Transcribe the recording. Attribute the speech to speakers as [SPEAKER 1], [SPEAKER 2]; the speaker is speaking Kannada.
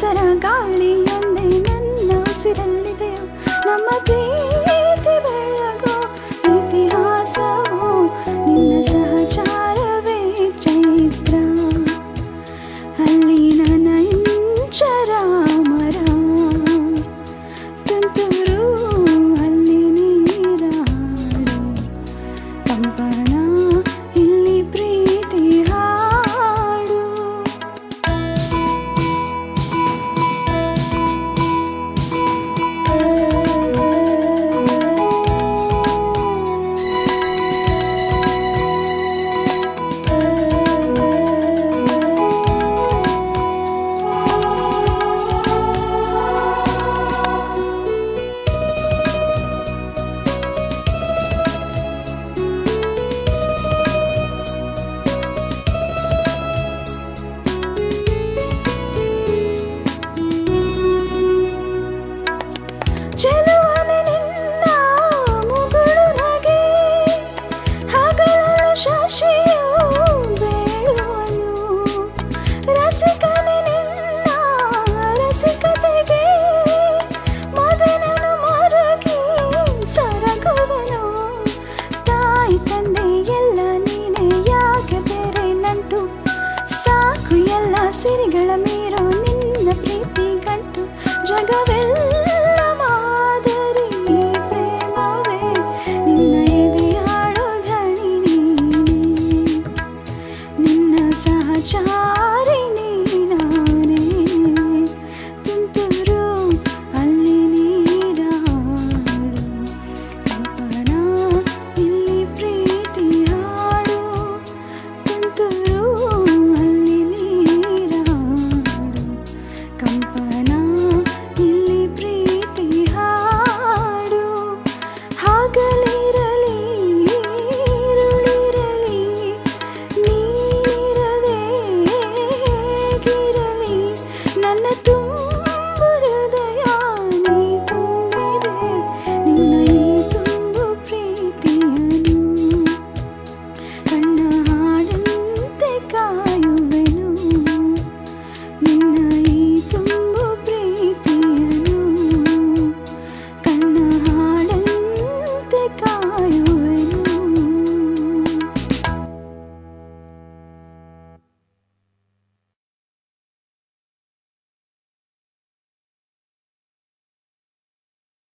[SPEAKER 1] ಬೇಸರ ಗಾಳಿಯೊಂದೇ ನನ್ನ ಉಸಿರಲ್ಲಿದೆಯೋ ನಮ್ಮ ಪ್ರೀತಿ ಬೆಳಗೋ ಇತಿಹಾಸವೋ ನಿನ್ನ ಸಹಚಾರವೇ ಚೈತ್ರ ಅಲ್ಲಿ ನನ್ನ ಇಂಚರ ಮರ ತುಂತುರು ಅಲ್ಲಿ ನೀರಾಡು ಕಂಪನ ಇಲ್ಲಿ ಪ್ರೀತಿ ಹಾಡು ಚೆಲುವನೆ ನಿನ್ನ ಮುಗುಳು ನಗೆ ಹಗಲಲು ಶಶಿಯು ಬೇಳುವನು ರಸಿಕನೆ ನಿನ್ನ ರಸಿಕತೆಗೆ ಮದನನು ಮರುಗಿ ಸರಗುವನು ತಾಯಿ ತಂದೆ ಎಲ್ಲ ನೀನೆ ಯಾಕೆ ಬೇರೆ ನಂಟು ಸಾಕು ಎಲ್ಲ ಸಿರಿಗಳ ಮೀರೋ ನಿನ್ನ ಪ್ರೀತಿ ಗಂಟು ಜಗವೆಲ್ಲ ಸಹಚಾರಿಣಿ ನಾನೇ ತುಂತುರು ಅಲ್ಲಿ ನೀರಾಡು ಕಂಪನ ಇಲ್ಲಿ ಪ್ರೀತಿ ಹಾಡು ತುಂತುರು ಅಲ್ಲಿ ನೀರಾಡು ಕಂಪನ